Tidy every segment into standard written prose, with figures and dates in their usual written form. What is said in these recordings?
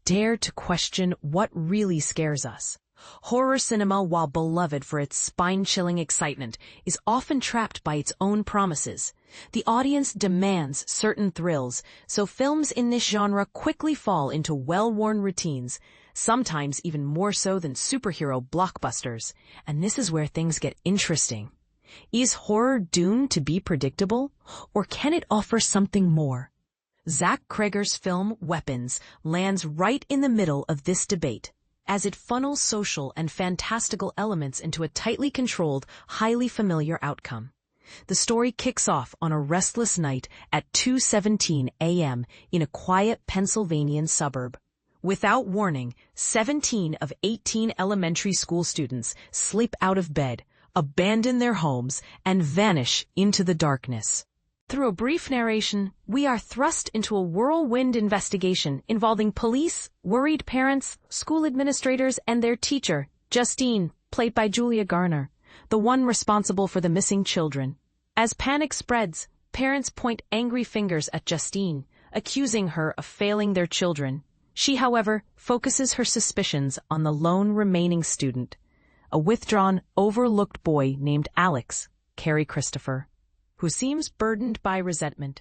dare to question what really scares us. Horror cinema, while beloved for its spine-chilling excitement, is often trapped by its own promises. The audience demands certain thrills, so films in this genre quickly fall into well-worn routines, sometimes even more so than superhero blockbusters. And this is where things get interesting. Is horror doomed to be predictable, or can it offer something more? Zach Cregger's film Weapons lands right in the middle of this debate, as it funnels social and fantastical elements into a tightly controlled, highly familiar outcome. The story kicks off on a restless night at 2:17 a.m. in a quiet Pennsylvanian suburb. Without warning, 17 of 18 elementary school students slip out of bed, abandon their homes, and vanish into the darkness. Through a brief narration, we are thrust into a whirlwind investigation involving police, worried parents, school administrators, and their teacher, Justine, played by Julia Garner, the one responsible for the missing children. As panic spreads, parents point angry fingers at Justine, accusing her of failing their children. She, however, focuses her suspicions on the lone remaining student, a withdrawn, overlooked boy named Alex, Carrie Christopher, who seems burdened by resentment.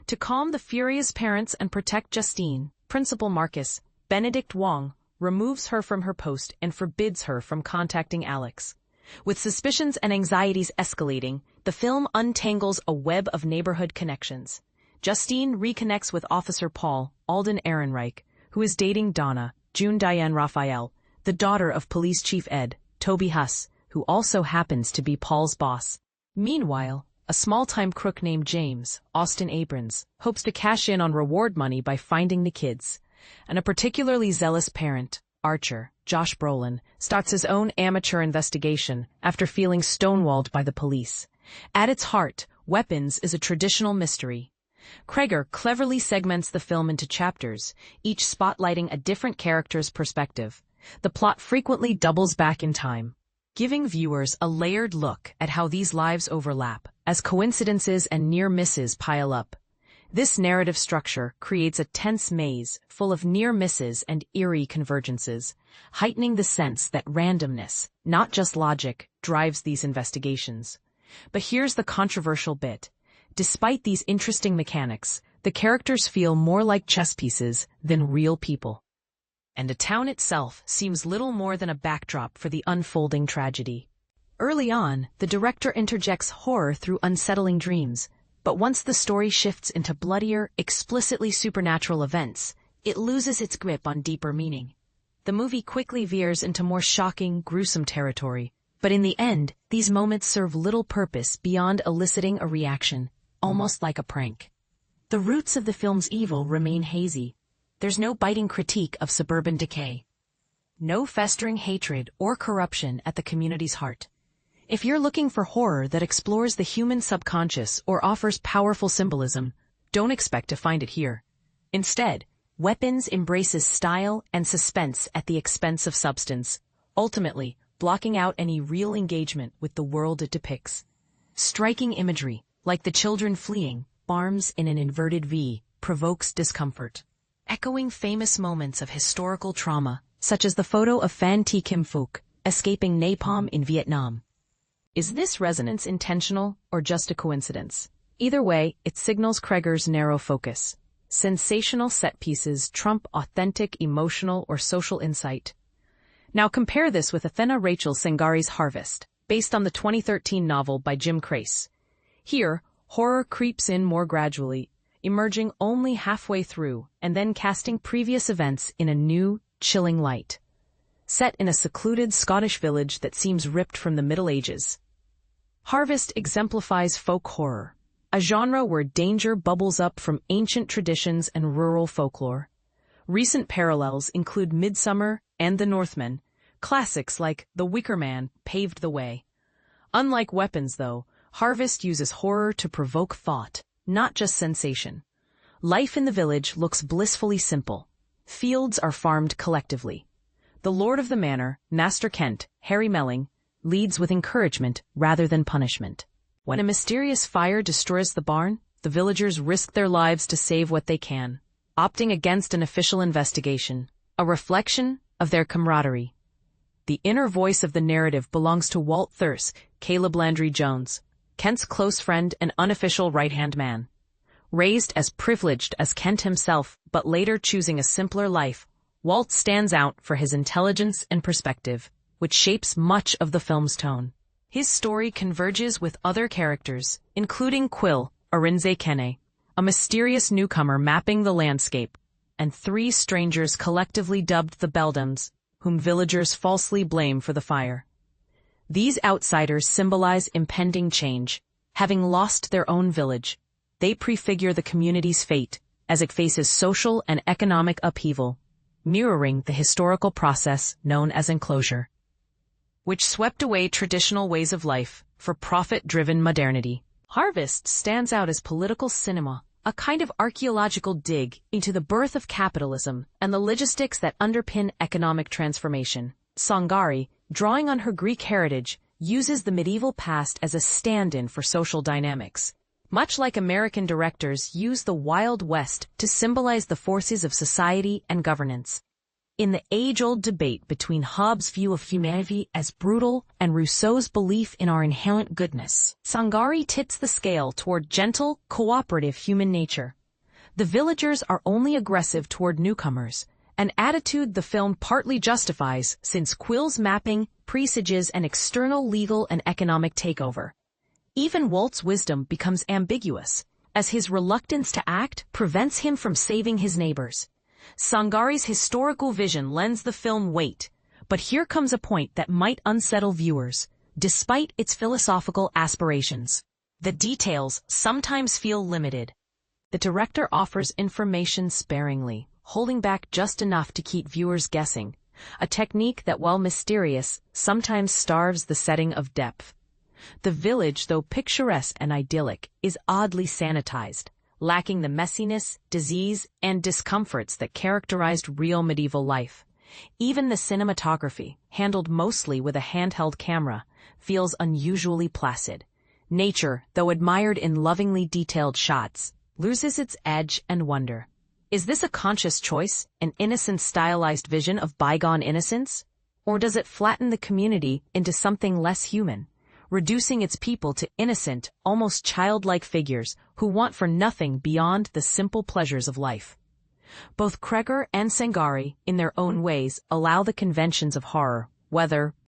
To calm the furious parents and protect Justine, Principal Marcus, Benedict Wong, removes her from her post and forbids her from contacting Alex. With suspicions and anxieties escalating, the film untangles a web of neighborhood connections. Justine reconnects with Officer Paul, Alden Ehrenreich, who is dating Donna, June Diane Raphael, the daughter of Police Chief Ed, Toby Huss, who also happens to be Paul's boss. Meanwhile, a small-time crook named James, Austin Abrams, hopes to cash in on reward money by finding the kids. And a particularly zealous parent, Archer, Josh Brolin, starts his own amateur investigation after feeling stonewalled by the police. At its heart, Weapons is a traditional mystery. Cregger cleverly segments the film into chapters, each spotlighting a different character's perspective. The plot frequently doubles back in time, giving viewers a layered look at how these lives overlap, as coincidences and near misses pile up. This narrative structure creates a tense maze full of near misses and eerie convergences, heightening the sense that randomness, not just logic, drives these investigations. But here's the controversial bit. Despite these interesting mechanics, the characters feel more like chess pieces than real people. And the town itself seems little more than a backdrop for the unfolding tragedy. Early on, the director interjects horror through unsettling dreams, but once the story shifts into bloodier, explicitly supernatural events, it loses its grip on deeper meaning. The movie quickly veers into more shocking, gruesome territory, but in the end, these moments serve little purpose beyond eliciting a reaction, almost like a prank. The roots of the film's evil remain hazy. There's no biting critique of suburban decay. No festering hatred or corruption at the community's heart. If you're looking for horror that explores the human subconscious or offers powerful symbolism, don't expect to find it here. Instead, Weapons embraces style and suspense at the expense of substance, ultimately blocking out any real engagement with the world it depicts. Striking imagery, like the children fleeing, arms in an inverted V, provokes discomfort. Echoing famous moments of historical trauma, such as the photo of Phan Thi Kim Phuc escaping napalm in Vietnam. Is this resonance intentional or just a coincidence? Either way, it signals Cregger's narrow focus. Sensational set pieces trump authentic emotional or social insight. Now compare this with Athena Rachel Sangari's Harvest, based on the 2013 novel by Jim Crace. Here, horror creeps in more gradually, emerging only halfway through and then casting previous events in a new, chilling light. Set in a secluded Scottish village that seems ripped from the Middle Ages. Harvest exemplifies folk horror, a genre where danger bubbles up from ancient traditions and rural folklore. Recent parallels include Midsummer and The Northman. Classics like The Wicker Man paved the way. Unlike Weapons, though, Harvest uses horror to provoke thought, not just sensation. Life in the village looks blissfully simple. Fields are farmed collectively. The lord of the manor, Master Kent, Harry Melling, leads with encouragement rather than punishment. When a mysterious fire destroys the barn, the villagers risk their lives to save what they can, opting against an official investigation, a reflection of their camaraderie. The inner voice of the narrative belongs to Walt Thurse, Caleb Landry Jones, Kent's close friend and unofficial right-hand man. Raised as privileged as Kent himself, but later choosing a simpler life, Walt stands out for his intelligence and perspective, which shapes much of the film's tone. His story converges with other characters, including Quill, Arinze Kene, a mysterious newcomer mapping the landscape, and three strangers collectively dubbed the Beldams, whom villagers falsely blame for the fire. These outsiders symbolize impending change. Having lost their own village, they prefigure the community's fate as it faces social and economic upheaval, mirroring the historical process known as enclosure, which swept away traditional ways of life for profit-driven modernity. Harvest stands out as political cinema, a kind of archaeological dig into the birth of capitalism and the logistics that underpin economic transformation. Sangari, drawing on her Greek heritage, uses the medieval past as a stand-in for social dynamics, much like American directors use the Wild West to symbolize the forces of society and governance. In the age-old debate between Hobbes' view of humanity as brutal and Rousseau's belief in our inherent goodness, Sangari tips the scale toward gentle, cooperative human nature. The villagers are only aggressive toward newcomers, an attitude the film partly justifies since Quill's mapping presages an external legal and economic takeover. Even Walt's wisdom becomes ambiguous, as his reluctance to act prevents him from saving his neighbors. Sangari's historical vision lends the film weight, but here comes a point that might unsettle viewers, despite its philosophical aspirations. The details sometimes feel limited. The director offers information sparingly, holding back just enough to keep viewers guessing, a technique that, while mysterious, sometimes starves the setting of depth. The village, though picturesque and idyllic, is oddly sanitized, lacking the messiness, disease, and discomforts that characterized real medieval life. Even the cinematography, handled mostly with a handheld camera, feels unusually placid. Nature, though admired in lovingly detailed shots, loses its edge and wonder. Is this a conscious choice, an innocent stylized vision of bygone innocence? Or does it flatten the community into something less human, reducing its people to innocent, almost childlike figures who want for nothing beyond the simple pleasures of life? Both Kreger and Sangari, in their own ways, allow the conventions of horror, whether